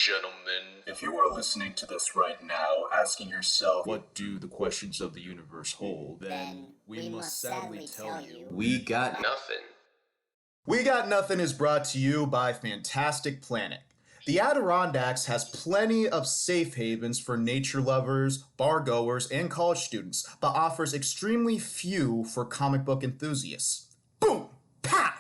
gentlemen. If you are listening to this right now, asking yourself, what do the questions of the universe hold, then we must sadly tell you, we got Nothing. We Got Nothing is brought to you by Fantastic Planet. The Adirondacks has plenty of safe havens for nature lovers, bar goers, and college students, but offers extremely few for comic book enthusiasts. Boom! Pow!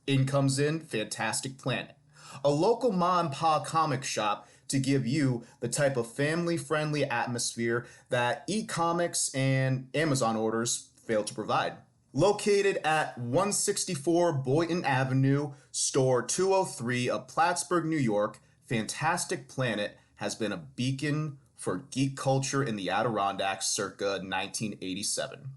In comes in Fantastic Planet, a local ma and pa comic shop to give you the type of family-friendly atmosphere that e-comics and Amazon orders fail to provide. Located at 164 Boynton Avenue, store 203 of Plattsburgh, New York, Fantastic Planet has been a beacon for geek culture in the Adirondacks circa 1987.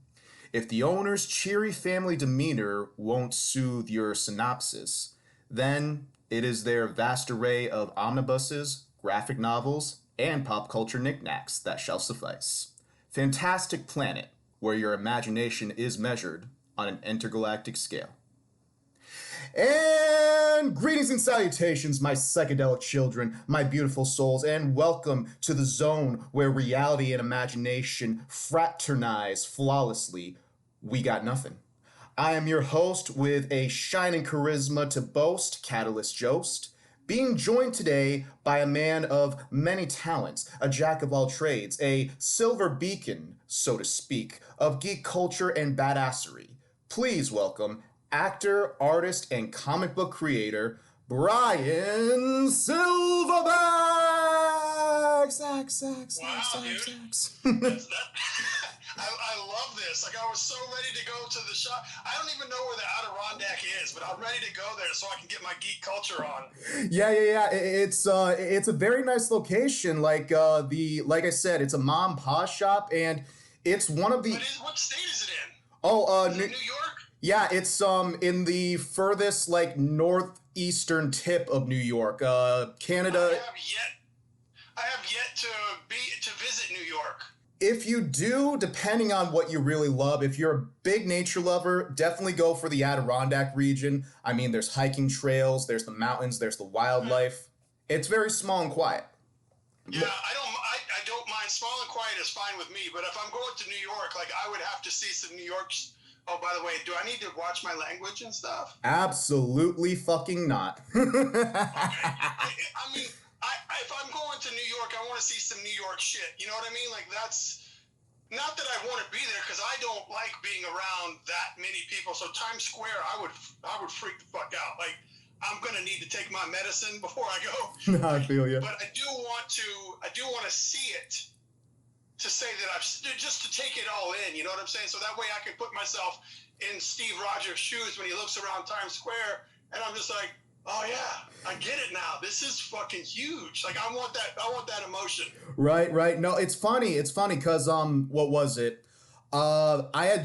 If the owner's cheery family demeanor won't soothe your synopsis, then it is their vast array of omnibuses, graphic novels, and pop culture knickknacks that shall suffice. Fantastic Planet, where your imagination is measured on an intergalactic scale. And greetings and salutations, my psychedelic children, my beautiful souls, and welcome to the zone where reality and imagination fraternize flawlessly. We got nothing. I am your host with a shining charisma to boast, Catalyst Jost, being joined today by a man of many talents, a jack of all trades, a silver beacon, so to speak, of geek culture and badassery. Please welcome actor, artist, and comic book creator, Bryan Silverbax! Wow, dude. I love this. Like, I was so ready to go to the shop. I don't even know where the Adirondack is, but I'm ready to go there so I can get my geek culture on. Yeah. It's a very nice location. Like I said, it's a mom and pop shop, and it's one of the. What state is it in? Is it New York? Yeah, it's in the furthest northeastern tip of New York, Canada. I have yet to visit New York. If you do, depending on what you really love, if you're a big nature lover, definitely go for the Adirondack region. I mean, there's hiking trails, there's the mountains, there's the wildlife. It's very small and quiet. Yeah, I don't mind. Small and quiet is fine with me, but if I'm going to New York, like, I would have to see some New York. Oh, by the way, do I need to watch my language and stuff? Absolutely fucking not. Okay. I mean, if I'm going to New York, I want to see some New York shit. You know what I mean? Like, that's not that I want to be there, because I don't like being around that many people. So Times Square, I would freak the fuck out. Like, I'm gonna need to take my medicine before I go. I feel you. But I do want to see it, to say that just to take it all in. You know what I'm saying? So that way I can put myself in Steve Rogers' shoes when he looks around Times Square, and I'm just like, oh yeah, I get it now. This is fucking huge. Like, I want that emotion. Right. No, it's funny because what was it? I've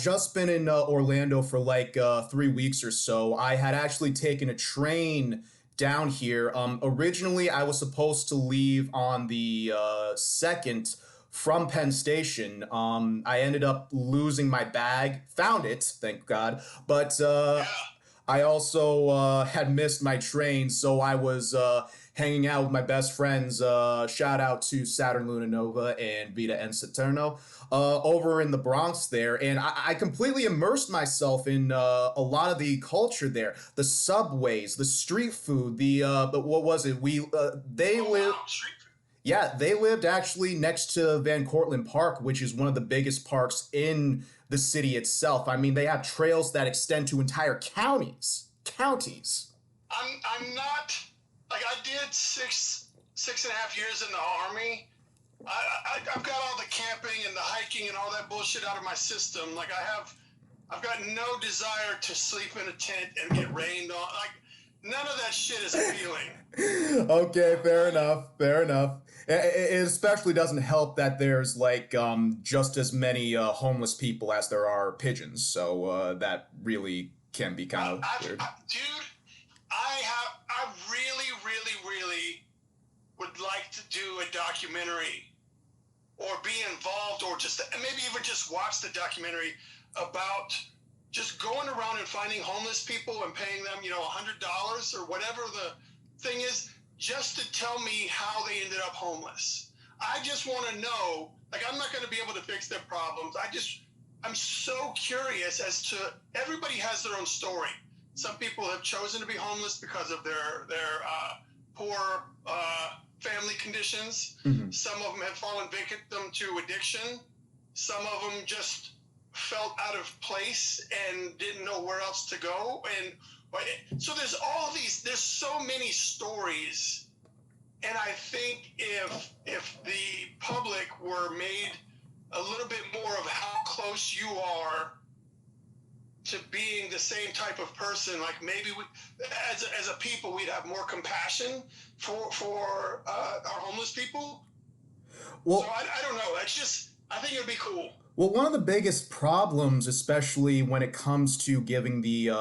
just been in Orlando for 3 weeks or so. I had actually taken a train down here. Originally I was supposed to leave on the 2nd from Penn Station. I ended up losing my bag. Found it, thank God. But I also had missed my train, so I was hanging out with my best friends. Shout out to Saturn Luna Nova and Vita and Saturno over in the Bronx there. And I completely immersed myself in a lot of the culture there. The subways, the street food, what was it? They live. Wow, street food. Yeah, they lived actually next to Van Cortlandt Park, which is one of the biggest parks in the city itself. I mean, they have trails that extend to entire counties. I'm not, like, I did six and a half years in the Army. I've got all the camping and the hiking and all that bullshit out of my system. Like, I've got no desire to sleep in a tent and get rained on. Like, none of that shit is appealing. Okay, fair enough. It especially doesn't help that there's just as many homeless people as there are pigeons, so that really can be kind of weird. Dude, I really would like to do a documentary, or be involved, or just maybe even just watch the documentary about just going around and finding homeless people and paying them, $100 or whatever the thing is, just to tell me how they ended up homeless. I just want to know, like, I'm not going to be able to fix their problems. I'm so curious as to, everybody has their own story. Some people have chosen to be homeless because of their poor family conditions. Mm-hmm. Some of them have fallen victim to addiction. Some of them just felt out of place and didn't know where else to go. And so there's so many stories. And I think if the public were made a little bit more of how close you are to being the same type of person, like maybe as a people, we'd have more compassion for our homeless people. Well, so I don't know. I think it would be cool. Well, one of the biggest problems, especially when it comes to giving the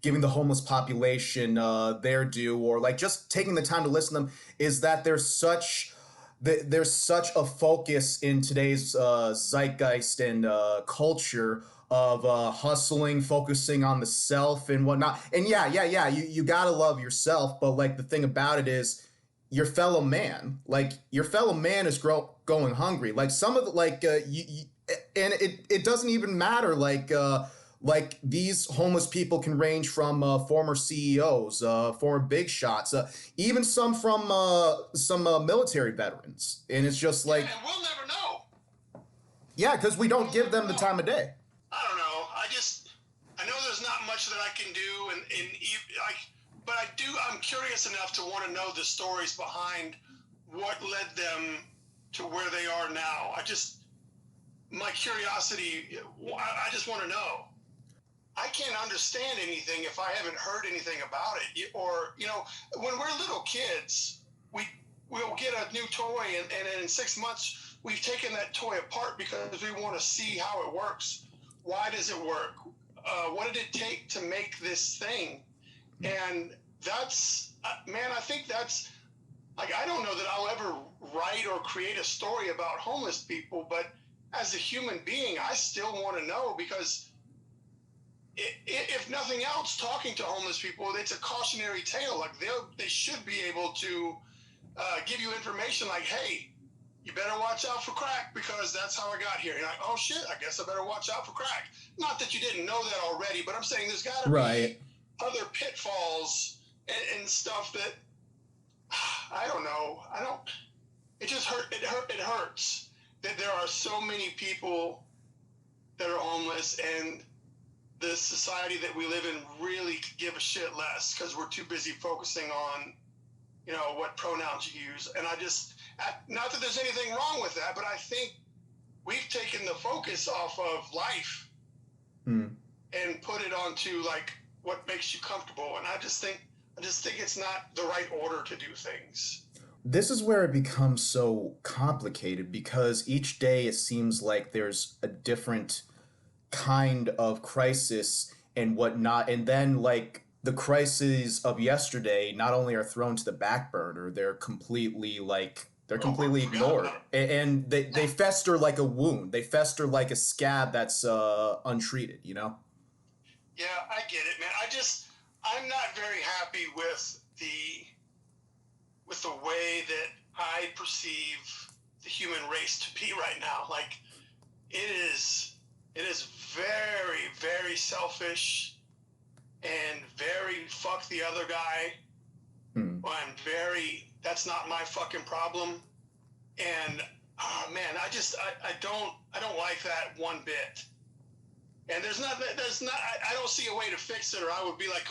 homeless population their due, or like just taking the time to listen to them, is that there's such a focus in today's zeitgeist and culture of hustling, focusing on the self and whatnot. And yeah, you gotta love yourself, but like the thing about it is, your fellow man is going hungry. Like some of the and it doesn't even matter. Like these homeless people can range from former CEOs, former big shots, even some from some military veterans, and it's just like, and we'll never know. Yeah, because we don't give them the time of day. I don't know. I know there's not much that I can do, but I'm curious enough to want to know the stories behind what led them to where they are now. My curiosity, I just want to know. I can't understand anything if I haven't heard anything about it. Or, when we're little kids, we'll get a new toy, and in 6 months, we've taken that toy apart because we want to see how it works. Why does it work? What did it take to make this thing? And that's, man, I think that's, like, I don't know that I'll ever write or create a story about homeless people, but as a human being, I still want to know, because if nothing else, talking to homeless people, it's a cautionary tale. Like, they should be able to give you information like, hey, you better watch out for crack because that's how I got here. You're like, oh shit, I guess I better watch out for crack. Not that you didn't know that already, but I'm saying there's got to be other pitfalls and stuff that, I don't know. It just it hurts that there are so many people that are homeless, and the society that we live in really could give a shit less because we're too busy focusing on, what pronouns you use. And not that there's anything wrong with that, but I think we've taken the focus off of life and put it onto like what makes you comfortable. And I just think it's not the right order to do things. This is where it becomes so complicated, because each day it seems like there's a different kind of crisis and whatnot, and then like the crises of yesterday not only are thrown to the back burner, they're completely ignored, and they fester like a wound. They fester like a scab that's untreated. Yeah, I get it, man. I'm not very happy with the way that I perceive the human race to be right now. Like, it is very, very selfish and very fuck the other guy. That's not my fucking problem. And man, I don't like that one bit. And I don't see a way to fix it, or I would be like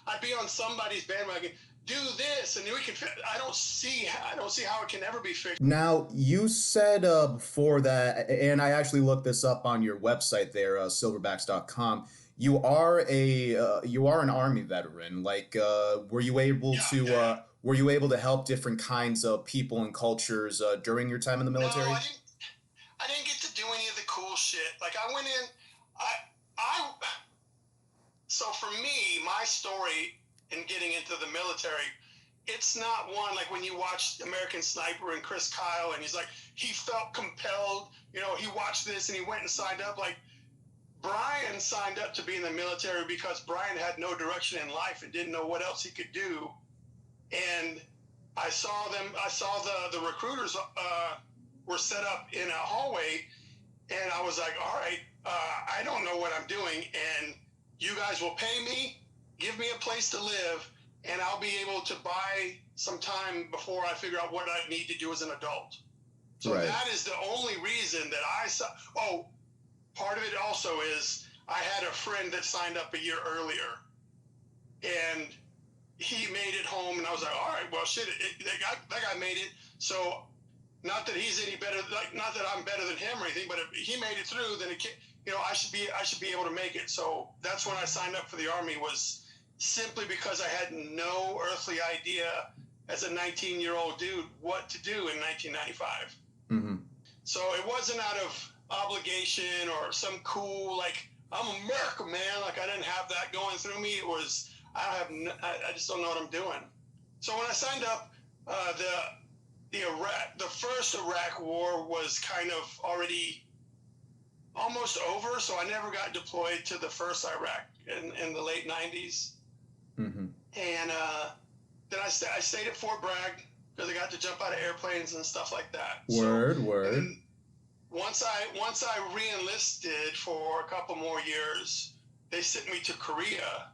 I'd be on somebody's bandwagon. Do this, and we can. I don't see how it can ever be fixed. Now, you said before that, and I actually looked this up on your website there, silverbax.com. You are an Army veteran. Like, were you able to help different kinds of people and cultures during your time in the military? No, I didn't get to do any of the cool shit. Like, I went in. So for me, my story in getting into the military, it's not one like when you watch American Sniper and Chris Kyle, and he's like, he felt compelled, he watched this and he went and signed up. Like, Bryan signed up to be in the military because Bryan had no direction in life and didn't know what else he could do. And I saw them. I saw the recruiters were set up in a hallway, and I was like, all right, I don't know what I'm doing, and you guys will pay me, give me a place to live, and I'll be able to buy some time before I figure out what I need to do as an adult. So Right. that is the only reason that I saw. Oh, part of it also is I had a friend that signed up a year earlier, and he made it home, and I was like, all right, well, shit, that guy made it. So not that he's any better, like not that I'm better than him or anything, but if he made it through, then I should be able to make it. So that's when I signed up for the Army, was simply because I had no earthly idea as a 19-year-old dude what to do in 1995. Mm-hmm. So it wasn't out of obligation or some cool, like, I'm America, man. Like, I didn't have that going through me. It was, I just don't know what I'm doing. So when I signed up, the first Iraq war was kind of already almost over, so I never got deployed to the first Iraq in the late 90s. Mm-hmm. And then I stayed at Fort Bragg because I got to jump out of airplanes and stuff like that. Word. Once I re-enlisted for a couple more years, they sent me to Korea,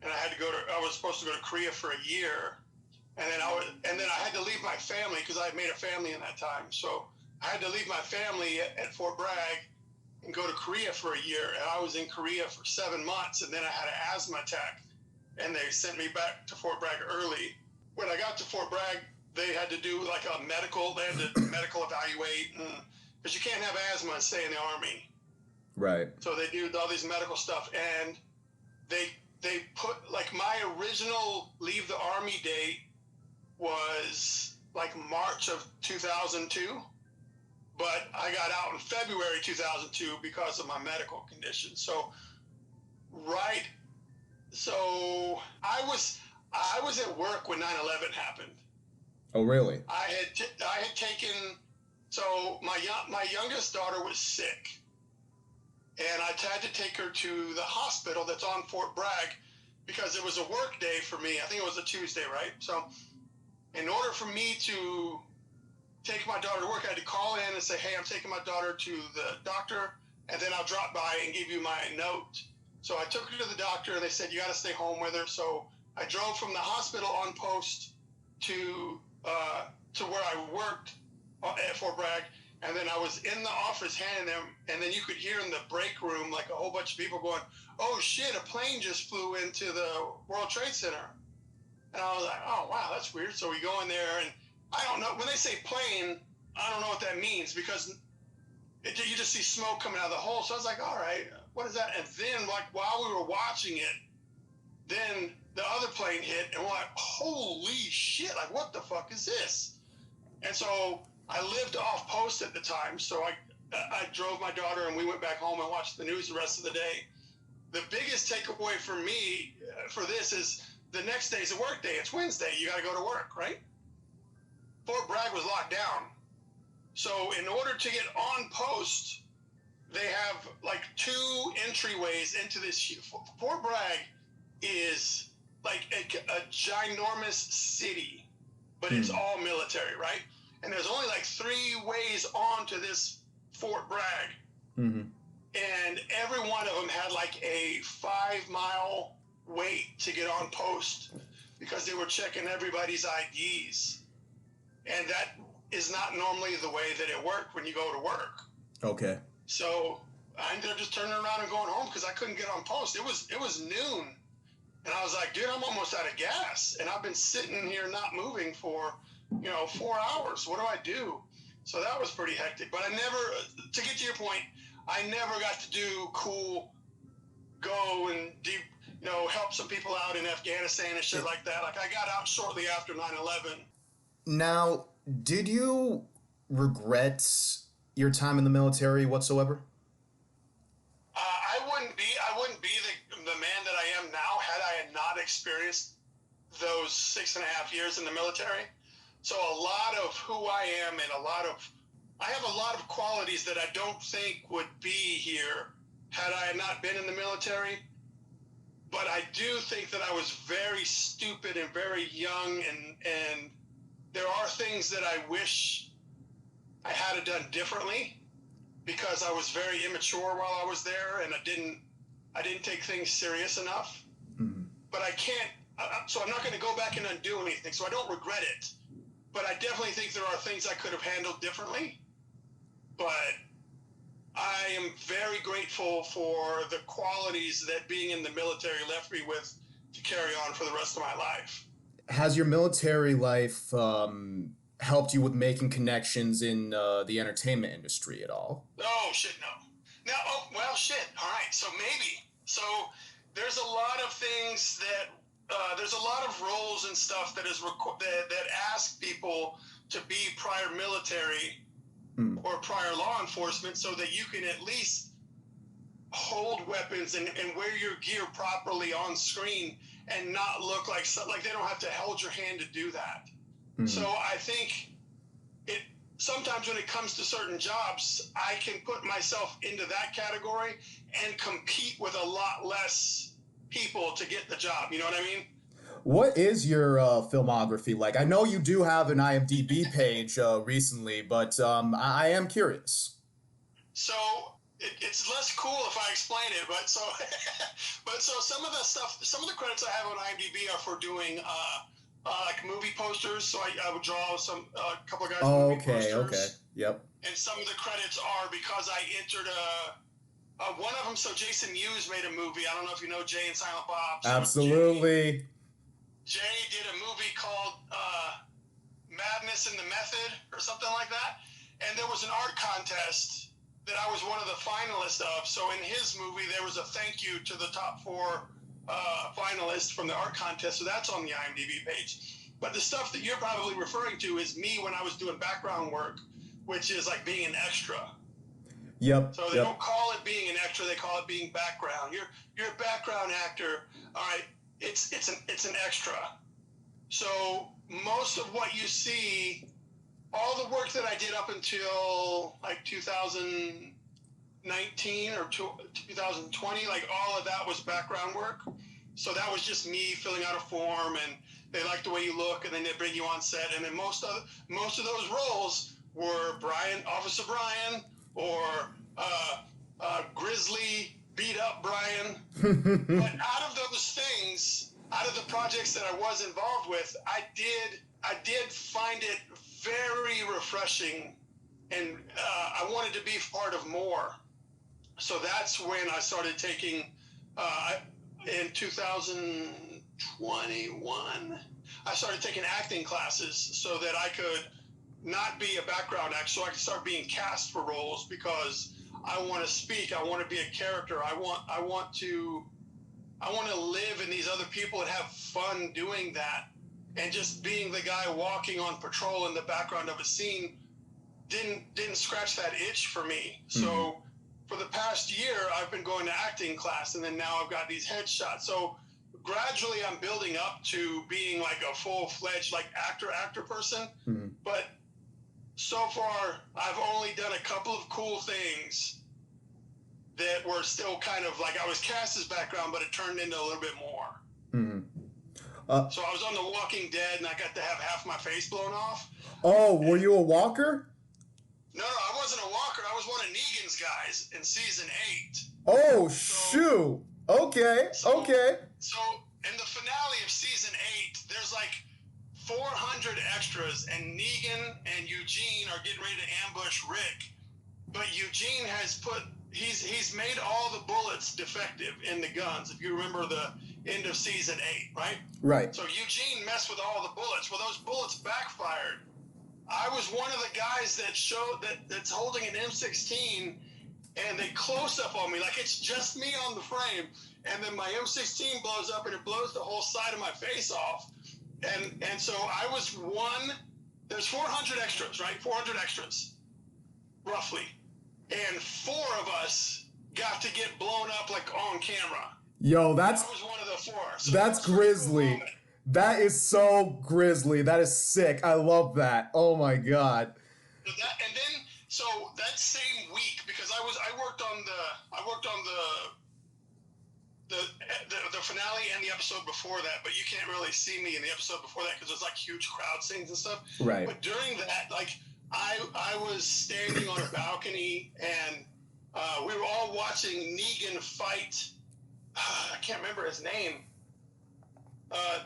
and I was supposed to go to Korea for a year, and then I had to leave my family because I had made a family in that time. So I had to leave my family at Fort Bragg and go to Korea for a year, and I was in Korea for 7 months, and then I had an asthma attack, and they sent me back to Fort Bragg early. When I got to Fort Bragg, they had to do like a medical evaluate, because you can't have asthma and stay in the Army. Right. So they do all these medical stuff, and they put, like, my original leave the Army date was like March of 2002, but I got out in February 2002 because of my medical condition. So I was at work when 9/11 happened. Oh, really? I had taken, so my youngest daughter was sick, and I had to take her to the hospital that's on Fort Bragg because it was a work day for me. I think it was a Tuesday, right? So in order for me to take my daughter to work, I had to call in and say, hey, I'm taking my daughter to the doctor, and then I'll drop by and give you my note. So I took her to the doctor, and they said, you got to stay home with her. So I drove from the hospital on post to where I worked at Fort Bragg, and then I was in the office handing them, and then you could hear in the break room like a whole bunch of people going, oh shit, a plane just flew into the World Trade Center. And I was like, oh wow, that's weird. So we go in there, and I don't know, when they say plane, I don't know what that means, because you just see smoke coming out of the hole. So I was like, all right, what is that? And then, like, while we were watching it, then the other plane hit, and we're like, holy shit, like, what the fuck is this? And so I lived off post at the time, so I drove my daughter, and we went back home and watched the news the rest of the day. The biggest takeaway for me for this is the next day's a work day. It's Wednesday. You got to go to work, right? Fort Bragg was locked down. So in order to get on post, they have like 2 entryways into this. Fort Bragg is like a ginormous city, but it's all military, right? And there's only like 3 ways onto this Fort Bragg. Mm-hmm. And every one of them had like a 5-mile wait to get on post because they were checking everybody's IDs. And that is not normally the way that it worked when you go to work. Okay. So I ended up just turning around and going home because I couldn't get on post. It was noon. And I was like, dude, I'm almost out of gas. And I've been sitting here not moving for, 4 hours. What do I do? So that was pretty hectic. But I never, to get to your point, I never got to do cool, go and help some people out in Afghanistan and shit like that. Like, I got out shortly after 9/11. Now, did you regret your time in the military whatsoever? I wouldn't be the man that I am now had I not experienced those 6.5 years in the military. So a lot of who I am and I have a lot of qualities that I don't think would be here had I not been in the military. But I do think that I was very stupid and very young and there are things that I wish I had done differently because I was very immature while I was there, and I didn't take things serious enough. Mm-hmm. But I can't. So I'm not going to go back and undo anything. So I don't regret it. But I definitely think there are things I could have handled differently. But I am very grateful for the qualities that being in the military left me with to carry on for the rest of my life. Has your military life helped you with making connections in the entertainment industry at all? Oh, shit, no. Now, oh, well, shit. All right, so maybe. So there's a lot of things that, there's a lot of roles and stuff that that ask people to be prior military or prior law enforcement so that you can at least hold weapons and wear your gear properly on screen and not look like they don't have to hold your hand to do that. Mm-hmm. So I think it sometimes when it comes to certain jobs, I can put myself into that category and compete with a lot less people to get the job. You know what I mean? What is your filmography like? I know you do have an IMDb page recently, but I am curious. So it's less cool if I explain it, but so some of the stuff, some of the credits I have on IMDb are for doing like movie posters. So I would draw a couple of guys' movie posters. Okay, yep. And some of the credits are because I entered one of them. So Jason Mewes made a movie. I don't know if you know Jay and Silent Bob. So absolutely. Jay did a movie called Madness in the Method or something like that. And there was an art contest that I was one of the finalists of. So in his movie, there was a thank you to the top 4 finalists from the art contest. So that's on the IMDb page. But the stuff that you're probably referring to is me when I was doing background work, which is like being an extra. Yep. So they don't call it being an extra; they call it being background. You're a background actor. All right, it's an extra. So most of what you see, all the work that I did up until like 2019 or 2020, like all of that was background work. So that was just me filling out a form, and they like the way you look, and then they bring you on set. And then most of those roles were Officer Bryan, or Grizzly beat up Bryan. But out of those things, out of the projects that I was involved with, I did find it very refreshing, and I wanted to be part of more. So that's when I started taking, in 2021, I started taking acting classes so that I could not be a background actor, so I could start being cast for roles, because I want to speak, I want to be a character, I want to live in these other people and have fun doing that. And just being the guy walking on patrol in the background of a scene didn't scratch that itch for me. Mm-hmm. So for the past year, I've been going to acting class, and then now I've got these headshots. So gradually I'm building up to being like a full-fledged like actor person. Mm-hmm. But so far, I've only done a couple of cool things that were still kind of like I was cast as background, but it turned into a little bit more. Mm-hmm. So I was on The Walking Dead, and I got to have half my face blown off. Oh, were you a walker? No, I wasn't a walker. I was one of Negan's guys in season 8. Oh, shoot. Okay. So in the finale of season 8, there's like 400 extras, and Negan and Eugene are getting ready to ambush Rick. But Eugene he's made all the bullets defective in the guns, if you remember the end of season 8, right? Right. So Eugene messed with all the bullets. Well, those bullets backfired. I was one of the guys that's holding an M16, and they close up on me like it's just me on the frame, and then my M16 blows up, and it blows the whole side of my face off. And so I was there's 400 extras, right? 400 extras, roughly. And 4 of us got to get blown up like on camera. Yo, I was one of the 4. So that's grisly. Cool. That is so grisly. That is sick. I love that. Oh my God. And then, so that same week, because I worked on the the finale and the episode before that, but you can't really see me in the episode before that because there's like huge crowd scenes and stuff. Right. But during that, like I was standing on a balcony and we were all watching Negan fight. I can't remember his name.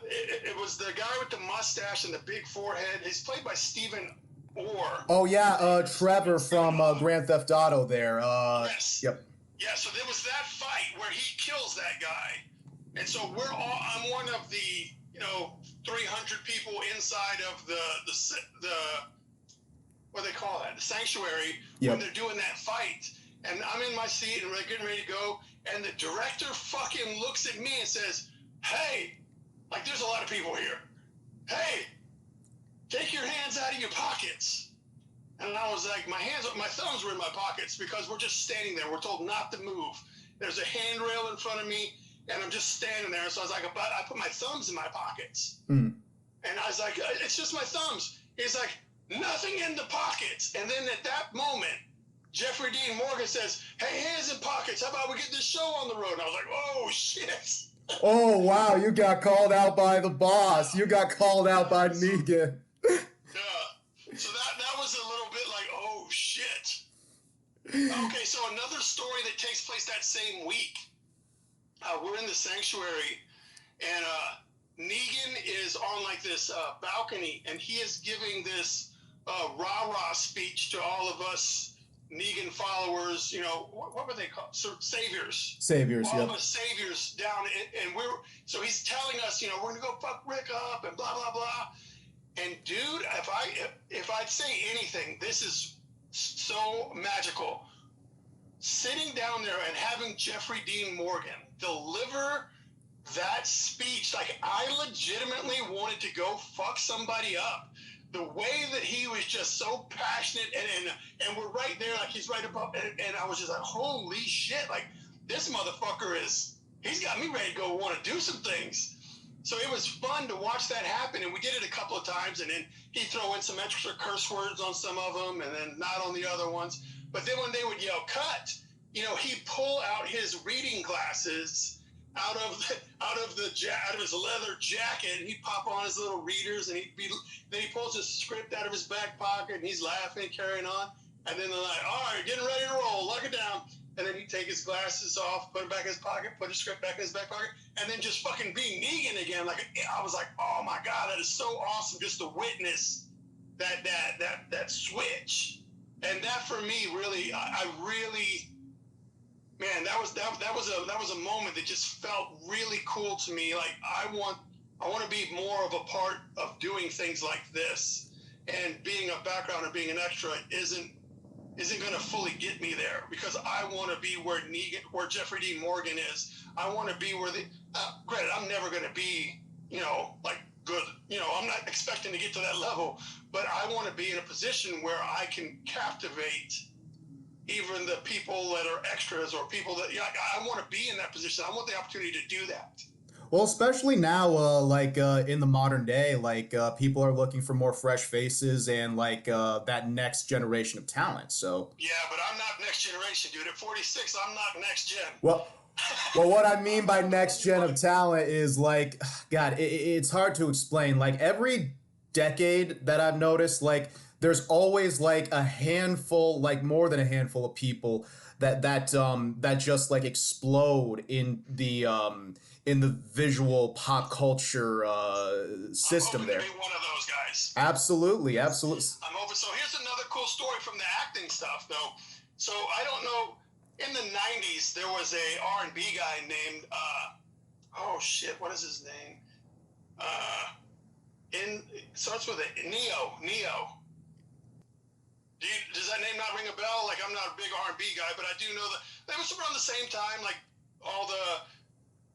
It was the guy with the mustache and the big forehead. He's played by Stephen Orr. Oh yeah, Trevor from Grand Theft Auto. There. Yes. Yep. Yeah. So there was that fight where he kills that guy, and so I'm one of the 300 people inside of the what do they call that? The sanctuary. Yep. When they're doing that fight, and I'm in my seat and we're getting ready to go, and the director fucking looks at me and says, "Hey." Like, there's a lot of people here. Hey, take your hands out of your pockets. And I was like, my thumbs were in my pockets because we're just standing there. We're told not to move. There's a handrail in front of me, and I'm just standing there. So I was like, I put my thumbs in my pockets. Mm. And I was like, it's just my thumbs. He's like, nothing in the pockets. And then at that moment, Jeffrey Dean Morgan says, hey, hands in pockets. How about we get this show on the road? And I was like, oh, shit. Oh, wow, you got called out by the boss. You got called out by Negan. Yeah. So that was a little bit like, oh, shit. Okay, so another story that takes place that same week. We're in the sanctuary, and Negan is on, like, this balcony, and he is giving this rah-rah speech to all of us Negan followers, what were they called? Saviors. Saviors, all yep. of us saviors down, and so he's telling us, we're gonna go fuck Rick up and blah blah blah. And dude, if I'd say anything, this is so magical. Sitting down there and having Jeffrey Dean Morgan deliver that speech, like I legitimately wanted to go fuck somebody up. The way that he was just so passionate, and we're right there, like he's right above, and I was just like, holy shit, like this motherfucker he's got me ready to go want to do some things. So it was fun to watch that happen, and we did it a couple of times, and then he'd throw in some extra curse words on some of them, and then not on the other ones. But then when they would yell cut, he'd pull out his reading glasses out of his leather jacket, and he'd pop on his little readers, and then he pulls his script out of his back pocket, and he's laughing, carrying on, and then they're like, all right, getting ready to roll, lock it down, and then he'd take his glasses off, put them back in his pocket, put his script back in his back pocket, and then just fucking be Negan again. Like, I was like, oh my God, that is so awesome just to witness that switch. And that for me really, I really, man, that was a moment that just felt really cool to me. Like I want to be more of a part of doing things like this, and being a background or being an extra isn't going to fully get me there, because I want to be where Jeffrey Dean Morgan is. I want to be where granted, I'm never going to be, like good, I'm not expecting to get to that level, but I want to be in a position where I can captivate even the people that are extras or people that, I want to be in that position. I want the opportunity to do that. Well, especially now, in the modern day, people are looking for more fresh faces and that next generation of talent. So yeah, but I'm not next generation, dude. At 46, I'm not next gen. Well, what I mean by next gen of talent is God, it's hard to explain. Like every decade that I've noticed, there's always a handful, more than a handful of people that just explode in the visual pop culture system there. I'm hoping to be one of those guys. Absolutely. I'm hoping. So here's another cool story from the acting stuff, though. So I don't know. In the 90s, there was a R&B guy named, what is his name? It starts with a Neo. Does that name not ring a bell? Like, I'm not a big R&B guy, but I do know that was around the same time, like all the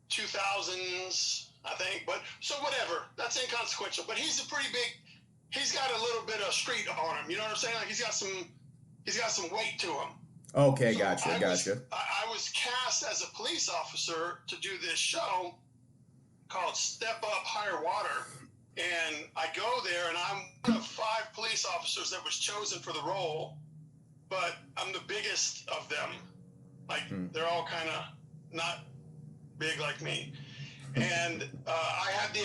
2000s, I think. But so whatever, that's inconsequential. But he's got a little bit of street on him. You know what I'm saying? Like he's got some weight to him. Okay, so gotcha. I was cast as a police officer to do this show called Step Up Higher Water. And I go there, and I'm one of 5 police officers that was chosen for the role, but I'm the biggest of them. They're all kind of not big like me. And I had the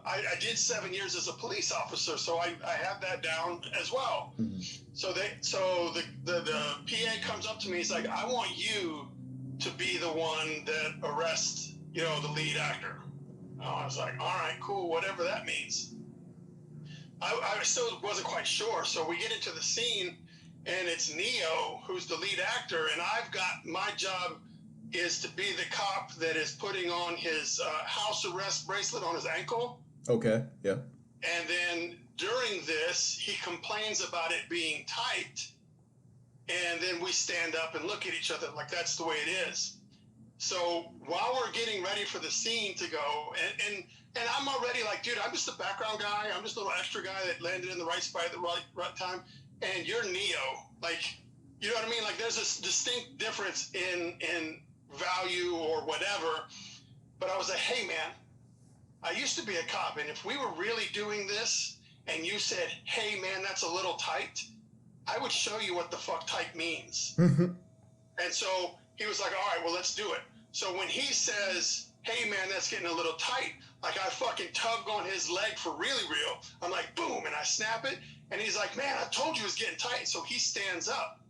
I did 7 years as a police officer, so I had that down as well. Mm-hmm. So the PA comes up to me. He's like, I want you to be the one that arrests, the lead actor. I was like, all right, cool, whatever that means. I still wasn't quite sure. So we get into the scene, and it's Neo who's the lead actor, and I've got my job is to be the cop that is putting on his house arrest bracelet on his ankle. Okay, yeah. And then during this, he complains about it being tight, and then we stand up and look at each other like that's the way it is. So while we're getting ready for the scene to go, and I'm already like, dude, I'm just a background guy. I'm just a little extra guy that landed in the right spot at the right time. And you're Neo. Like, you know what I mean? Like, there's a distinct difference in value or whatever. But I was like, hey, man, I used to be a cop. And if we were really doing this and you said, hey, man, that's a little tight, I would show you what the fuck tight means. And so he was like, all right, well, let's do it. So when he says, hey, man, that's getting a little tight, like I fucking tug on his leg for really real. I'm like, boom, and I snap it. And he's like, man, I told you it was getting tight. So he stands up.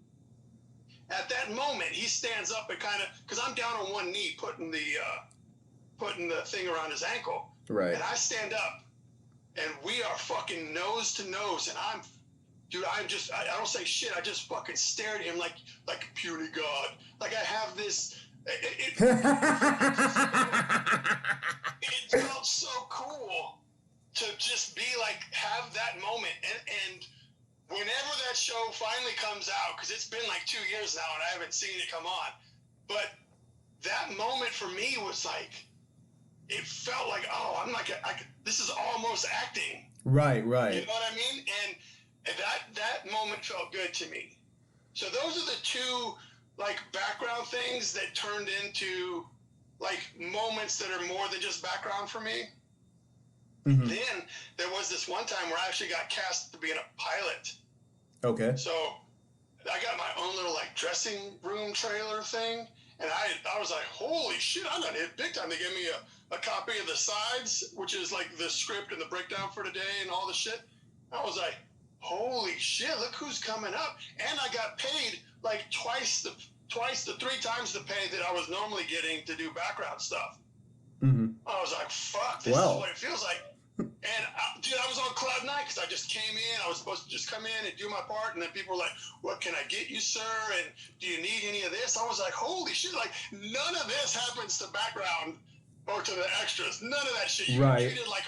At that moment, he stands up and kind of, because I'm down on one knee putting the thing around his ankle. Right. And I stand up, and we are fucking nose to nose. And I don't say shit. I just fucking stare at him like a puny god. Like I have this. It felt so cool to just be like, have that moment. And whenever that show finally comes out, because it's been like 2 years now and I haven't seen it come on, but that moment for me was like, it felt like, oh, I'm like, this is almost acting. Right. You know what I mean? And that moment felt good to me. So those are the two like background things that turned into like moments that are more than just background for me. Mm-hmm. Then there was this one time where I actually got cast to be a pilot. Okay. So I got my own little like dressing room trailer thing, and I was like, holy shit, I done hit big time. They gave me a copy of the sides, which is like the script and the breakdown for today and all the shit. I was like, holy shit, look who's coming up. And I got paid like twice to 3 times the pay that I was normally getting to do background stuff. Mm-hmm. I was like, fuck, this is what it feels like. And dude, I was on cloud nine because I just came in. I was supposed to just come in and do my part. And then people were like, what can I get you, sir? And do you need any of this? I was like, holy shit, like none of this happens to background or to the extras. None of that shit. You get treated like,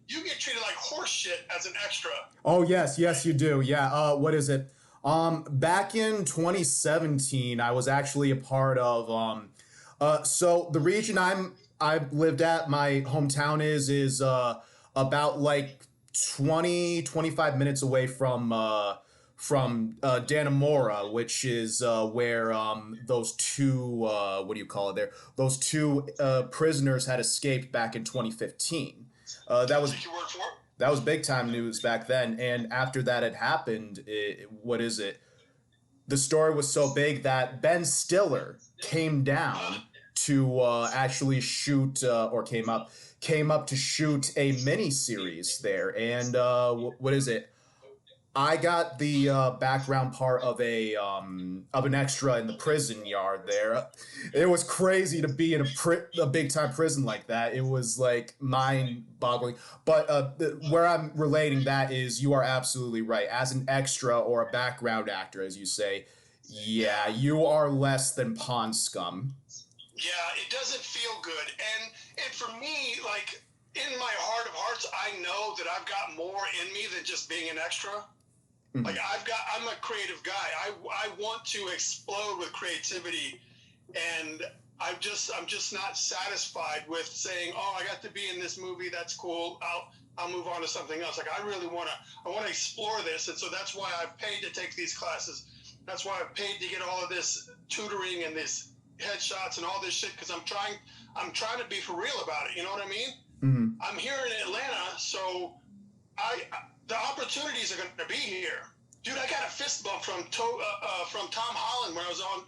you get treated like horse shit as an extra. Oh, yes, you do. Yeah. What is it? Back in 2017, I was actually a part of, so the region I've lived at, my hometown is about like 25 minutes away from Dannemora, which is where those two what do you call it there? Those two prisoners had escaped back in 2015. That was big time news back then. And after that had happened, the story was so big that Ben Stiller came down to actually shoot came up to shoot a mini series there. And I got the background part of an extra in the prison yard there. It was crazy to be in a big time prison like that. It was like mind boggling. But where I'm relating that is, you are absolutely right. As an extra or a background actor, as you say, yeah, you are less than pond scum. Yeah, it doesn't feel good. And for me, like in my heart of hearts, I know that I've got more in me than just being an extra. Mm-hmm. Like I'm a creative guy. I want to explode with creativity, and I'm just not satisfied with saying, oh, I got to be in this movie. That's cool. I'll move on to something else. Like I really want to explore this, and so that's why I've paid to take these classes. That's why I've paid to get all of this tutoring and this headshots and all this shit, because I'm trying to be for real about it. You know what I mean? Mm-hmm. I'm here in Atlanta, so the opportunities are going to be here. Dude, I got a fist bump from Tom Holland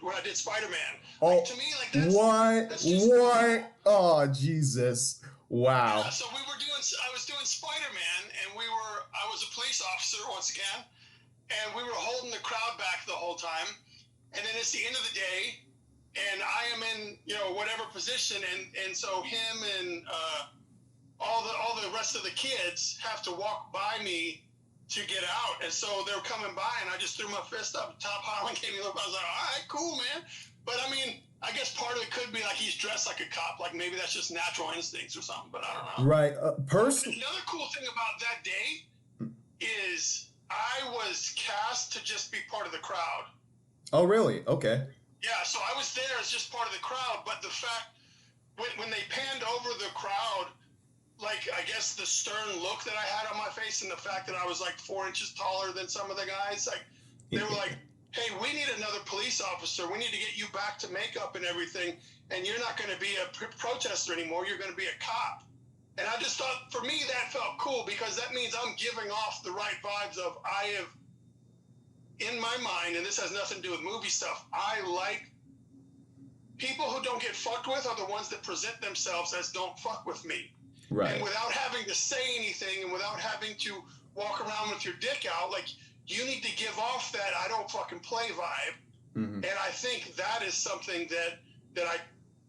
when I did Spider-Man. Oh, Like, to me, like what? that's just What? cool. Oh, Jesus. Yeah, Wow. so I was doing Spider-Man, and I was a police officer once again, and we were holding the crowd back the whole time. And then it's the end of the day, and I am in, whatever position, and so him and all the rest of the kids have to walk by me to get out. And so they're coming by, and I just threw my fist up. Top Holland gave me a look. I was like, all right, cool, man. But I mean, I guess part of it could be like he's dressed like a cop. Like maybe that's just natural instincts or something, but I don't know. Right. Another cool thing about that day is I was cast to just be part of the crowd. Oh, really? Okay. Yeah, so I was there as just part of the crowd, but the fact when they panned over the crowd, like I guess the stern look that I had on my face and the fact that I was like 4 inches taller than some of the guys, like they were like, "Hey, we need another police officer. We need to get you back to makeup and everything, and you're not going to be a protester anymore. You're going to be a cop." And I just thought, for me, that felt cool because that means I'm giving off the right vibes of I have, in my mind, and this has nothing to do with movie stuff, I like people who don't get fucked with are the ones that present themselves as don't fuck with me. Right. And without having to say anything and without having to walk around with your dick out, like, you need to give off that I don't fucking play vibe. Mm-hmm. And I think that is something that I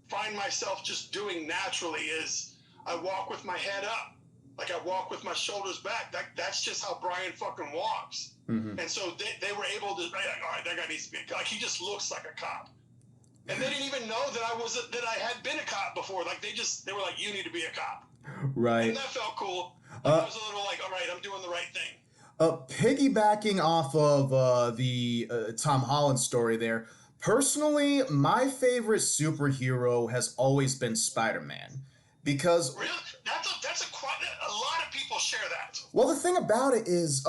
find myself just doing naturally is I walk with my head up. Like I walk with my shoulders back. That's just how Bryan fucking walks. Mm-hmm. And so they were able to, like, all right, that guy needs to be a cop. Like, he just looks like a cop. And they didn't even know that I had been a cop before. Like they were like, you need to be a cop. Right. And that felt cool. I was a little like, all right, I'm doing the right thing. Piggybacking off of the Tom Holland story there, personally, my favorite superhero has always been Spider-Man. Because really, a lot of people share that. Well, the thing about it is,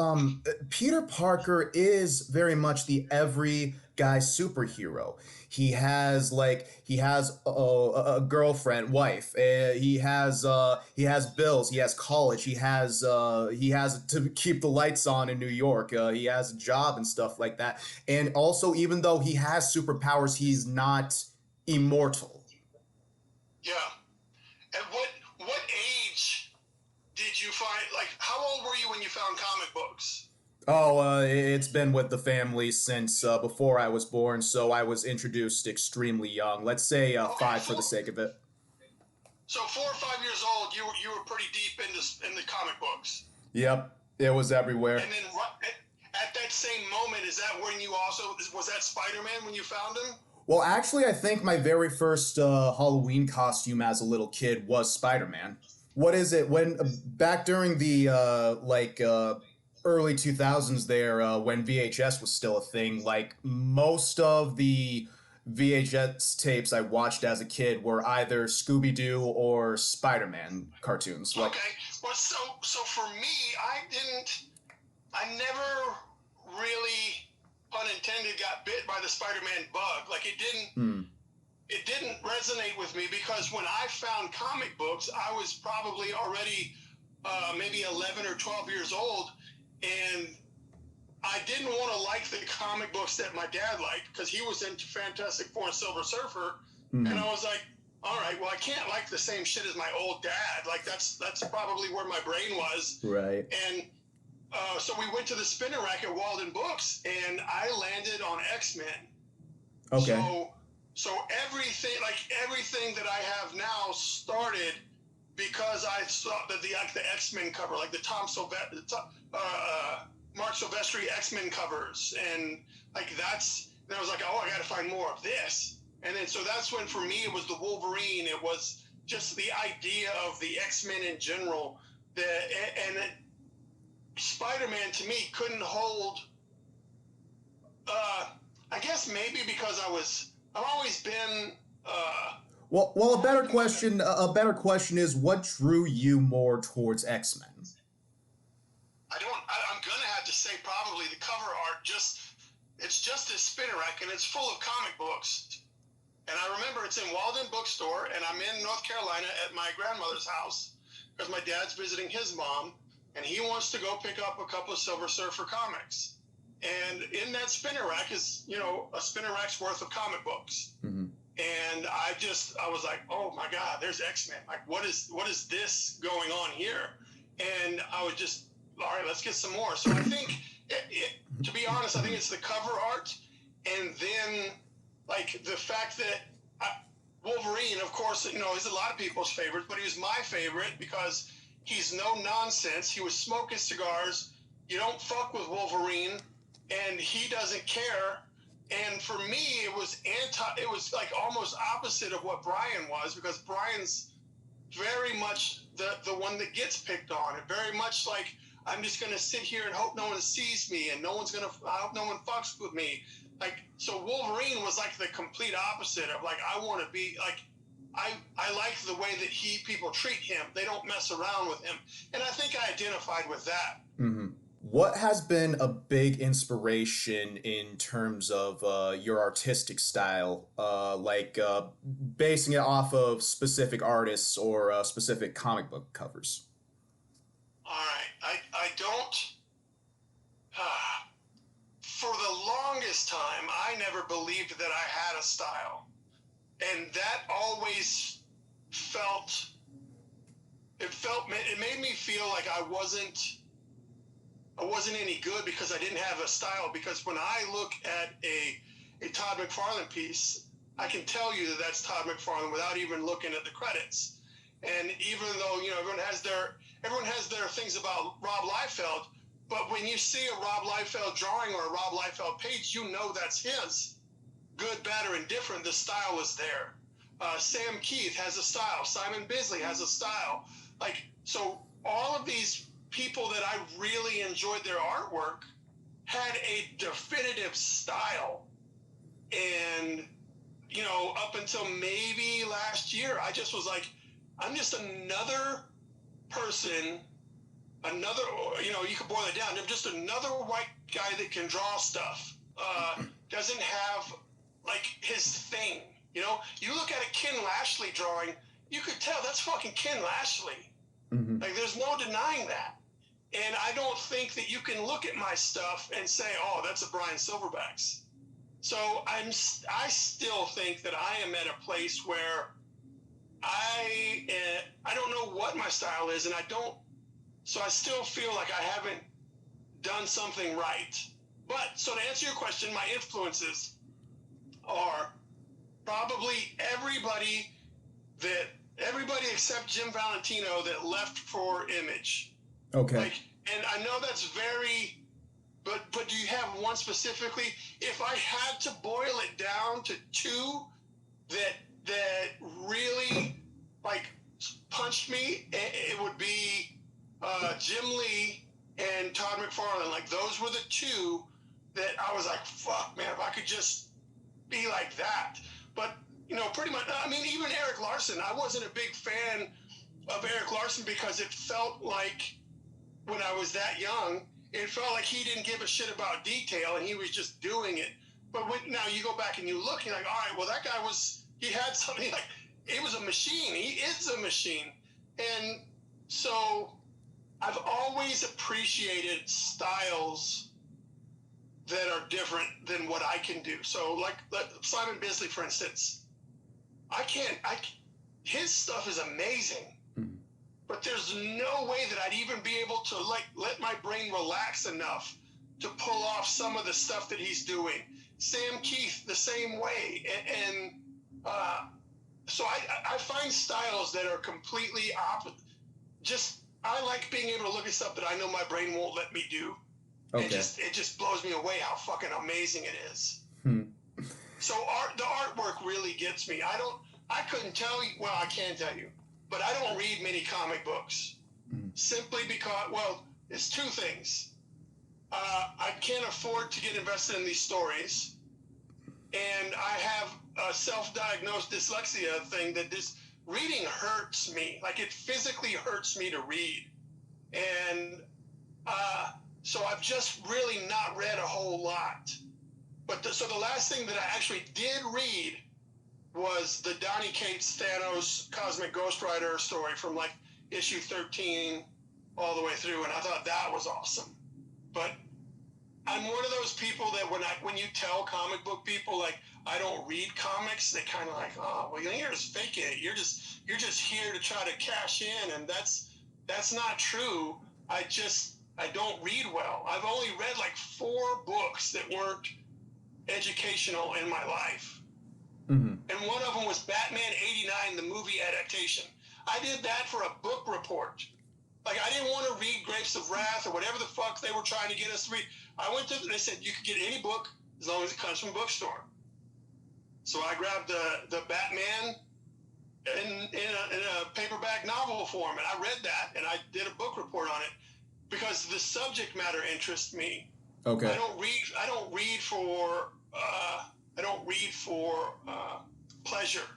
Peter Parker is very much the every guy superhero. He has a girlfriend, wife. He has bills. He has college. He has to keep the lights on in New York. He has a job and stuff like that. And also, even though he has superpowers, he's not immortal. Yeah. At what age did you find, like, how old were you when you found comic books? Oh, it's been with the family since before I was born, so I was introduced extremely young. Let's say Okay, 5 for the sake of it. So 4 or 5 years old, you were pretty deep in the comic books. Yep, it was everywhere. And then at that same moment, was that Spider-Man when you found him? Well, actually, I think my very first Halloween costume as a little kid was Spider-Man. What is it? When back during the early 2000s there, when VHS was still a thing, like most of the VHS tapes I watched as a kid were either Scooby-Doo or Spider-Man cartoons. Like, okay. Well, so for me, I never really, pun intended, got bit by the Spider-Man bug. Like it didn't resonate with me because when I found comic books, I was probably already maybe 11 or 12 years old, and I didn't want to like the comic books that my dad liked because he was into Fantastic Four and Silver Surfer, and I was like, all right, well, I can't like the same shit as my old dad. Like that's probably where my brain was. Right. And so we went to the spinner rack at Walden Books, and I landed on X-Men. Okay. So everything that I have now started because I saw the X-Men cover, like the Mark Silvestri X-Men covers, and like and I was like, oh, I got to find more of this. And then so that's when for me it was the Wolverine. It was just the idea of the X-Men in general. Spider-Man to me couldn't hold. I guess maybe because I've always been. Well, a better question is, what drew you more towards X-Men? I'm gonna have to say probably the cover art. It's just a spinner rack and it's full of comic books. And I remember it's in Walden Bookstore, and I'm in North Carolina at my grandmother's house because my dad's visiting his mom, and he wants to go pick up a couple of Silver Surfer comics. And in that spinner rack is, a spinner rack's worth of comic books. Mm-hmm. And I was like, oh my God, there's X-Men. Like, what is this going on here? And I was just, all right, let's get some more. So I think, to be honest, I think it's the cover art. And then, like, the fact that Wolverine, of course, is a lot of people's favorite, but he was my favorite because he's no nonsense. He was smoking cigars. You don't fuck with Wolverine, and he doesn't care. And for me, it was like almost opposite of what Bryan was, because Bryan's very much the one that gets picked on, and very much like, I'm just going to sit here and hope no one sees me, and I hope no one fucks with me. Like, so Wolverine was like the complete opposite of like, I want to be like, I like the way that people treat him. They don't mess around with him. And I think I identified with that. Mm-hmm. What has been a big inspiration in terms of your artistic style, basing it off of specific artists or specific comic book covers? All right. I don't... for the longest time, I never believed that I had a style. And that always it made me feel like I wasn't any good because I didn't have a style. Because when I look at a Todd McFarlane piece, I can tell you that that's Todd McFarlane without even looking at the credits. And even though, everyone has their things about Rob Liefeld, but when you see a Rob Liefeld drawing or a Rob Liefeld page, that's his. Good, bad, or indifferent, the style is there. Sam Keith has a style. Simon Bisley has a style. Like, so all of these people that I really enjoyed their artwork had a definitive style. And, up until maybe last year, I just was like, I'm just another person, you could boil it down. I'm just another white guy that can draw stuff. Doesn't have, like, his thing. You look at a Ken Lashley drawing, you could tell that's fucking Ken Lashley. Mm-hmm. Like, there's no denying that. And I don't think that you can look at my stuff and say, oh, that's a Bryan Silverbax. So I still think that I am at a place where I don't know what my style is, and so I still feel like I haven't done something right. But, so to answer your question, my influences are probably everybody except Jim Valentino that left for Image. Okay. Like, and I know that's very, but do you have one specifically? If I had to boil it down to two that really, like, punched me, it would be Jim Lee and Todd McFarlane. Like, those were the two that I was like, fuck, man, if I could just be like that. But, pretty much, I mean, even Eric Larson, I wasn't a big fan of Eric Larson because it felt like, when I was that young, it felt like he didn't give a shit about detail and he was just doing it. But now you go back and you look, you're like, all right, well, that guy he had something like, it was a machine. He is a machine. And so I've always appreciated styles that are different than what I can do. So like Simon Bisley, for instance, his stuff is amazing. But there's no way that I'd even be able to let my brain relax enough to pull off some of the stuff that he's doing. Sam Keith, the same way. And so I find styles that are completely opposite. I like being able to look at stuff that I know my brain won't let me do. Okay. And it just blows me away how fucking amazing it is. So the artwork really gets me. I couldn't tell you, well, I can tell you, but I don't read many comic books simply because, well, it's two things. I can't afford to get invested in these stories, and I have a self-diagnosed dyslexia thing that this reading hurts me. Like, it physically hurts me to read. And so I've just really not read a whole lot. But so the last thing that I actually did read was the Donny Cates Thanos Cosmic Ghost Rider story from like issue 13 all the way through, and I thought that was awesome. But I'm one of those people that when you tell comic book people like I don't read comics, they kind of like, oh, well, you're just faking it. You're just here to try to cash in, and that's not true. I don't read well. I've only read like 4 books that weren't educational in my life. Mm-hmm. And one of them was Batman '89, the movie adaptation. I did that for a book report. Like, I didn't want to read Grapes of Wrath or whatever the fuck they were trying to get us to read. I went to, they said, you could get any book as long as it comes from a bookstore. So I grabbed the Batman in a paperback novel form, and I read that, and I did a book report on it because the subject matter interests me. Okay. I don't read for pleasure.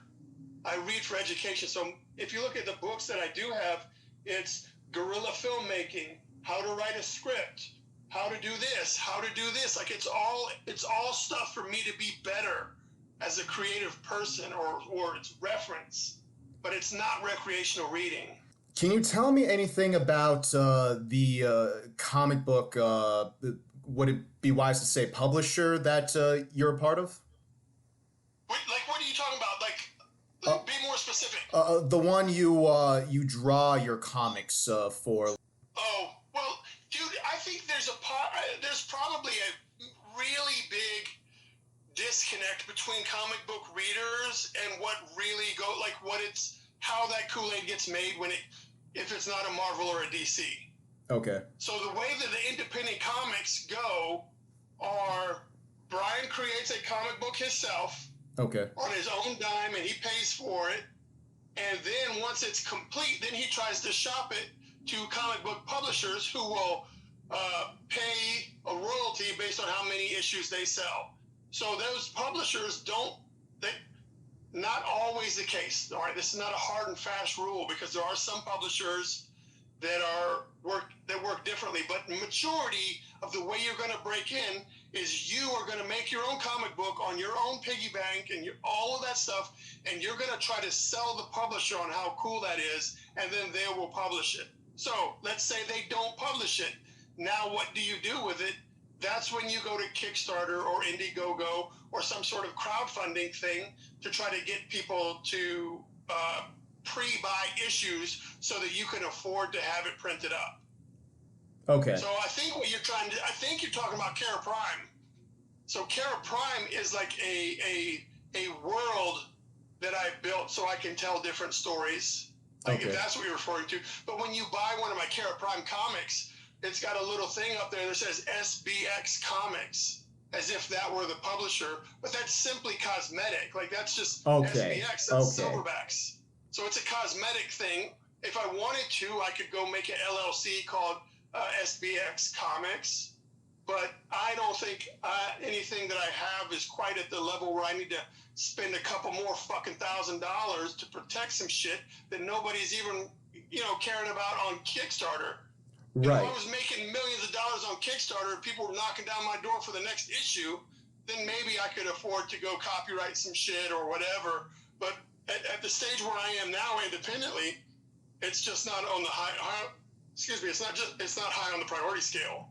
I read for education. So if you look at the books that I do have, it's guerrilla filmmaking, how to write a script, how to do this, how to do this. Like it's all stuff for me to be better as a creative person, or it's reference, but it's not recreational reading. Can you tell me anything about the comic book, would it be wise to say publisher that you're a part of? Like, what are you talking about? Like, be more specific. The one you draw your comics for. Oh, well, dude, I think there's probably a really big disconnect between comic book readers and what really how that Kool-Aid gets made if it's not a Marvel or a DC. Okay. So the way that the independent comics go are Bryan creates a comic book himself. Okay. On his own dime, and he pays for it. And then once it's complete, then he tries to shop it to comic book publishers who will pay a royalty based on how many issues they sell. So those publishers not always the case. All right, this is not a hard and fast rule because there are some publishers that work differently. But the majority of the way you're going to break in is you are going to make your own comic book on your own piggy bank and all of that stuff, and you're going to try to sell the publisher on how cool that is, and then they will publish it. So let's say they don't publish it. Now what do you do with it? That's when you go to Kickstarter or Indiegogo or some sort of crowdfunding thing to try to get people to pre-buy issues so that you can afford to have it printed up. Okay. So I think you're talking about Kara Prime. So Kara Prime is like a world that I built so I can tell different stories. Like if that's what you're referring to. But when you buy one of my Kara Prime comics, it's got a little thing up there that says SBX Comics, as if that were the publisher. But that's simply cosmetic. Like that's just SBX, that's Silverbax. So it's a cosmetic thing. If I wanted to, I could go make an LLC called SBX Comics, but I don't think anything that I have is quite at the level where I need to spend a couple more fucking $1,000s to protect some shit that nobody's even, caring about on Kickstarter. Right. If I was making millions of dollars on Kickstarter and people were knocking down my door for the next issue, then maybe I could afford to go copyright some shit or whatever. But at the stage where I am now independently, it's just not on the it's not high on the priority scale.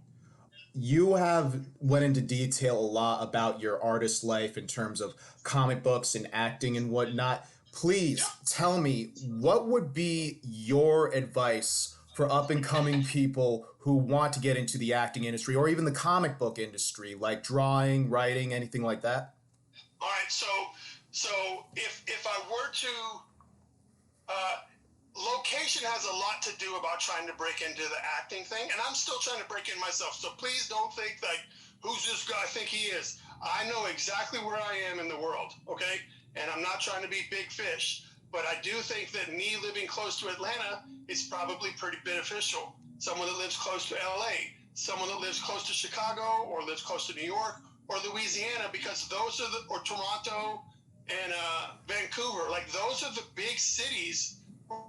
You have went into detail a lot about your artist life in terms of comic books and acting and whatnot. Please tell me, what would be your advice for up-and-coming people who want to get into the acting industry or even the comic book industry, like drawing, writing, anything like that? All right, so if I were to location has a lot to do about trying to break into the acting thing, and I'm still trying to break in myself. So please don't think like, who's this guy I think he is? I know exactly where I am in the world, okay? And I'm not trying to be big fish, but I do think that me living close to Atlanta is probably pretty beneficial. Someone that lives close to LA, someone that lives close to Chicago or lives close to New York or Louisiana, because those are or Toronto and Vancouver, like those are the big cities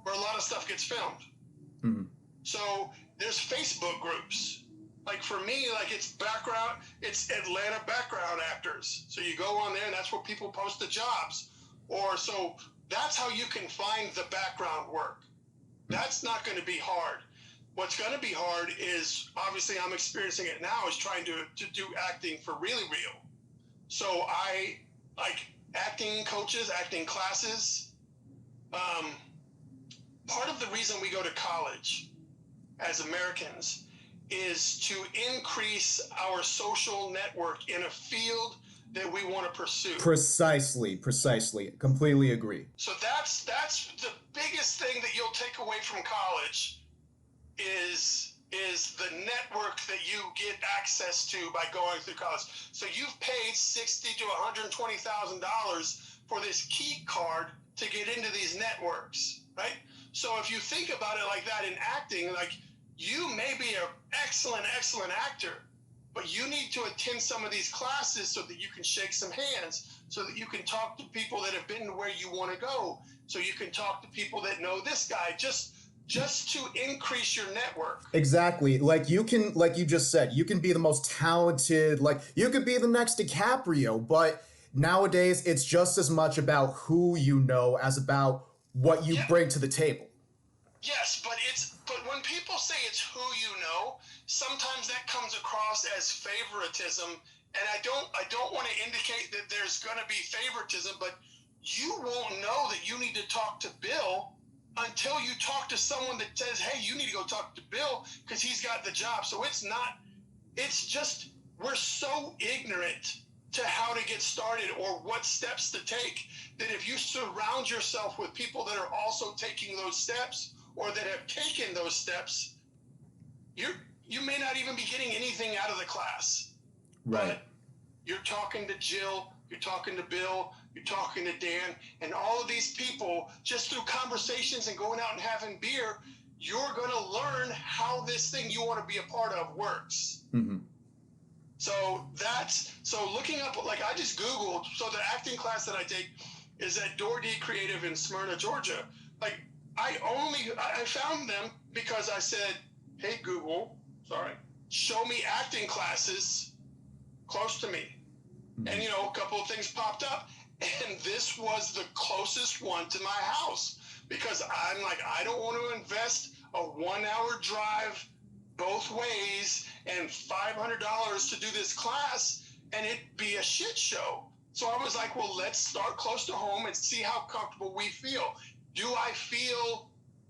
where a lot of stuff gets filmed. Mm-hmm. So there's Facebook groups. Like for me, like it's Atlanta background actors. So you go on there and that's where people post the jobs. Or so that's how you can find the background work. That's not going to be hard. What's going to be hard is, obviously I'm experiencing it now, is trying to do acting for really real. So I like acting coaches, acting classes. Part of the reason we go to college as Americans is to increase our social network in a field that we want to pursue. Precisely. Completely agree. So that's the biggest thing that you'll take away from college is the network that you get access to by going through college. So you've paid $60,000 to $120,000 for this key card to get into these networks, right? So if you think about it like that in acting, like, you may be an excellent actor, but you need to attend some of these classes so that you can shake some hands, so that you can talk to people that have been to where you want to go, so you can talk to people that know this guy, just to increase your network. Exactly. Like you just said, you can be the most talented, like you could be the next DiCaprio, but nowadays it's just as much about who you know as about what you bring to the table. Yes, but when people say it's who you know, sometimes that comes across as favoritism, and I don't want to indicate that there's going to be favoritism, but you won't know that you need to talk to Bill until you talk to someone that says, hey, you need to go talk to Bill because he's got the job. So it's just, we're so ignorant to how to get started or what steps to take, that if you surround yourself with people that are also taking those steps or that have taken those steps, you may not even be getting anything out of the class. Right. But you're talking to Jill, you're talking to Bill, you're talking to Dan, and all of these people, just through conversations and going out and having beer, you're going to learn how this thing you want to be a part of works. Mm-hmm. So looking up, like, I just Googled, so the acting class that I take is at Doherty Creative in Smyrna, Georgia. Like, I found them because I said, hey, Google, show me acting classes close to me. Mm-hmm. And, a couple of things popped up, and this was the closest one to my house, because I'm like, I don't want to invest a 1-hour drive both ways and $500 to do this class and it be a shit show. So I was like, well, let's start close to home and see how comfortable we feel. Do I feel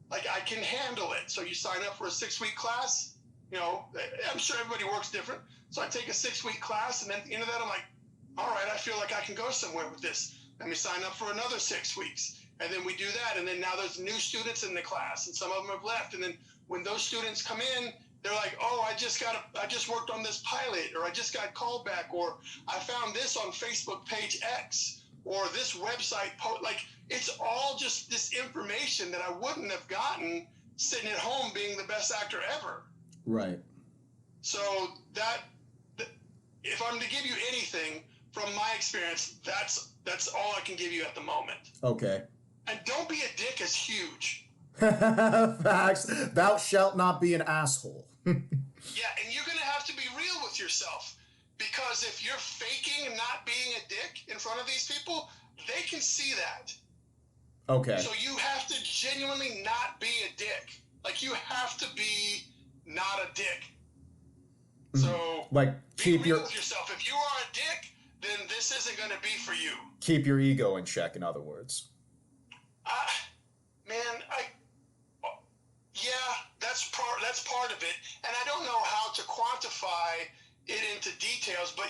like I can handle it? So you sign up for a 6-week class. I'm sure everybody works different. So I take a 6-week class, and then at the end of that, I'm like, all right, I feel like I can go somewhere with this. Let me sign up for another 6 weeks. And then we do that. And then now there's new students in the class, and some of them have left. And then when those students come in, they're like, oh, I just worked on this pilot, or I just got called back, or I found this on Facebook page X, or this website like, it's all just this information that I wouldn't have gotten sitting at home being the best actor ever. Right. So if I'm to give you anything from my experience, that's all I can give you at the moment. Okay. And don't be a dick is huge. Facts. Thou shalt not be an asshole. Yeah, and you're going to have to be real with yourself, because if you're faking and not being a dick in front of these people, they can see that. Okay. So you have to genuinely not be a dick. Like, you have to be not a dick. Mm-hmm. So, like, keep be real with yourself. If you are a dick, then this isn't going to be for you. Keep your ego in check, in other words. Man, that's part of it, and I don't know how to quantify it into details, but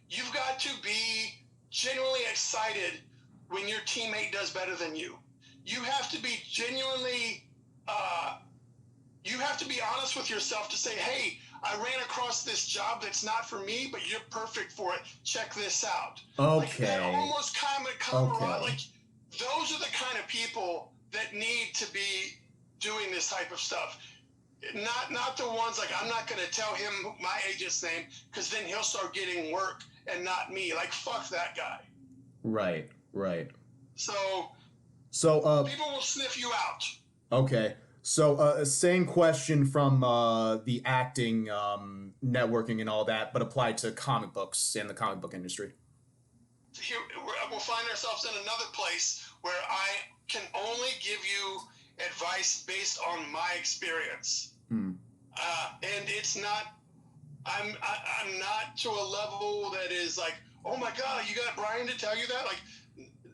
you've got to be genuinely excited when your teammate does better than you. You have to be genuinely, you have to be honest with yourself to say, hey, I ran across this job that's not for me, but you're perfect for it. Check this out. Okay. Like, that almost kind of camaraderie. Like, those are the kind of people that need to be doing this type of stuff. Not the ones like, I'm not going to tell him my agent's name because then he'll start getting work and not me. Like, fuck that guy. Right. So people will sniff you out. Okay. So same question from the acting, networking and all that, but applied to comic books and the comic book industry. Here, we'll find ourselves in another place where I can only give you advice based on my experience. Hmm. And it's not, I'm not to a level that is like, oh my God, you got Bryan to tell you that? Like,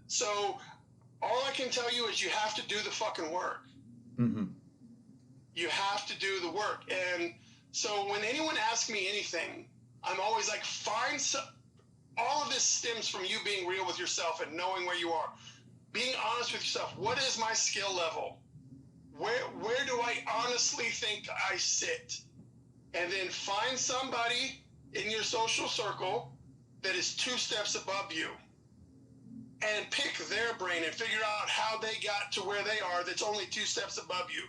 so all I can tell you is you have to do the fucking work. Mm-hmm. You have to do the work. And so when anyone asks me anything, I'm always like, all of this stems from you being real with yourself and knowing where you are. Being honest with yourself. What is my skill level? Where do I honestly think I sit? And then find somebody in your social circle that is 2 steps above you and pick their brain and figure out how they got to where they are that's only 2 steps above you.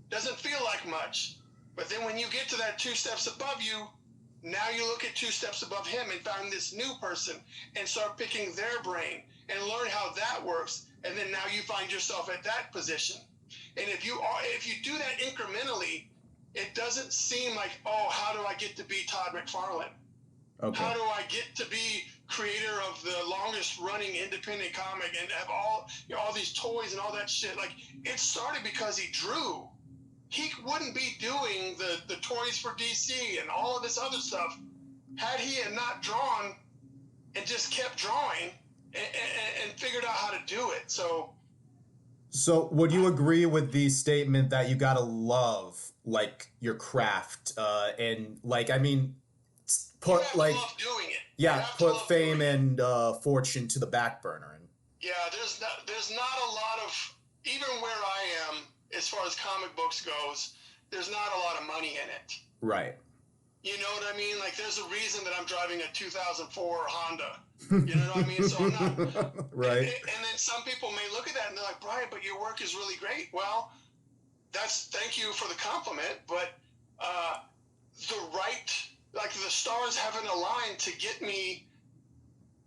Doesn't feel like much, but then when you get to that 2 steps above you, now you look at 2 steps above him and find this new person and start picking their brain and learn how that works. And then now you find yourself at that position. And if you do that incrementally, it doesn't seem like, oh, how do I get to be Todd McFarlane? Okay. How do I get to be creator of the longest running independent comic and have all these toys and all that shit? Like, it started because he drew. He wouldn't be doing the toys for DC and all of this other stuff had he not drawn and just kept drawing and figured out how to do it. So would you agree with the statement that you gotta love like your craft and like, I mean, put like, love doing it. yeah, put fame and fortune to the back burner? And yeah, there's not a lot of, even where I am as far as comic books goes, there's not a lot of money in it. right. You know what I mean? Like, there's a reason that I'm driving a 2004 Honda. You know what I mean? So I'm not right. And then some people may look at that and they're like, Bryan, but your work is really great. Well, thank you for the compliment, but the stars haven't aligned to get me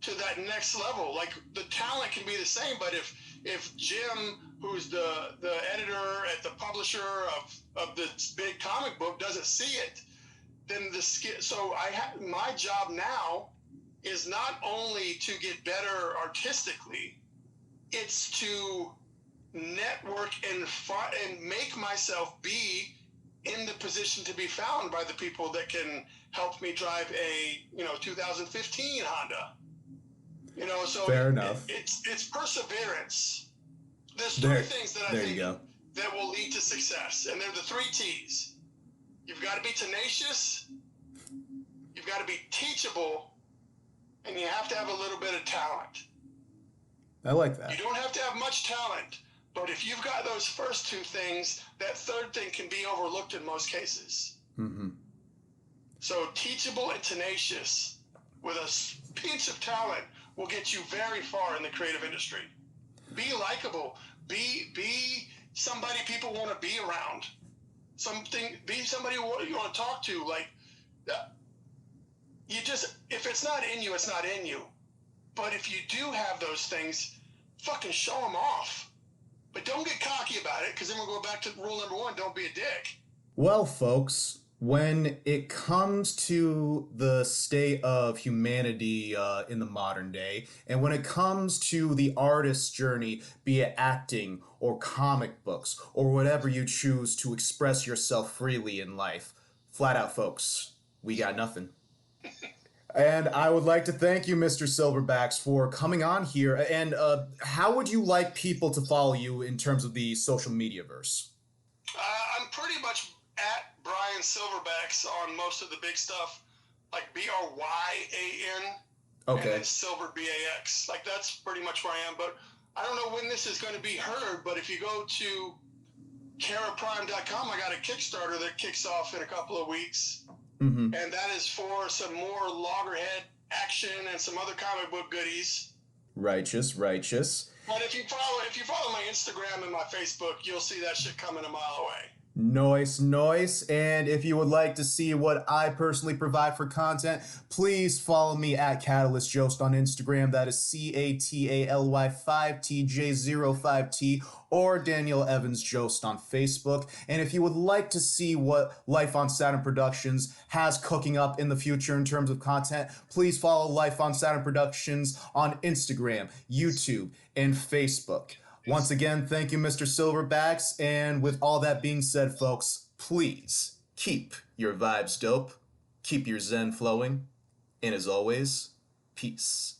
to that next level. Like, the talent can be the same, but if Jim, who's the editor at the publisher of this big comic book, doesn't see it, then so my job now is not only to get better artistically, it's to network and make myself be in the position to be found by the people that can help me drive a 2015 Honda. So fair enough. It's perseverance. There's 3 things that I think that will lead to success, and they're the 3 T's. You've got to be tenacious, you've got to be teachable, and you have to have a little bit of talent. I like that. You don't have to have much talent, but if you've got those first 2 things, that 3rd thing can be overlooked in most cases. Mm-hmm. So teachable and tenacious with a pinch of talent will get you very far in the creative industry. Be likable. Be somebody people want to be around. Be somebody you want to talk to. Like, if it's not in you, it's not in you. But if you do have those things, fucking show them off. But don't get cocky about it, because then we'll go back to rule number 1, don't be a dick. Well, folks, when it comes to the state of humanity in the modern day, and when it comes to the artist's journey, be it acting or comic books or whatever you choose to express yourself freely in life, flat out, folks, we got nothing. And I would like to thank you, Mr. Silverbax, for coming on here. And how would you like people to follow you in terms of the social media verse? I'm pretty much at Bryan Silverbax on most of the big stuff, like BRYAN. Okay. And then Silver BAX. Like, that's pretty much where I am. But I don't know when this is going to be heard, but if you go to caraprime.com, I got a Kickstarter that kicks off in a couple of weeks. Mm-hmm. And that is for some more loggerhead action and some other comic book goodies. Righteous. But if you follow my Instagram and my Facebook, you'll see that shit coming a mile away. Nice. And if you would like to see what I personally provide for content, please follow me at Catalyst Jost on Instagram. That is CATALY 5TJ05T, or Daniel Evans Jost on Facebook. And if you would like to see what Life on Saturn Productions has cooking up in the future in terms of content, please follow Life on Saturn Productions on Instagram, YouTube, and Facebook. Once again, thank you, Mr. Silverbacks. And with all that being said, folks, please keep your vibes dope, keep your zen flowing, and as always, peace.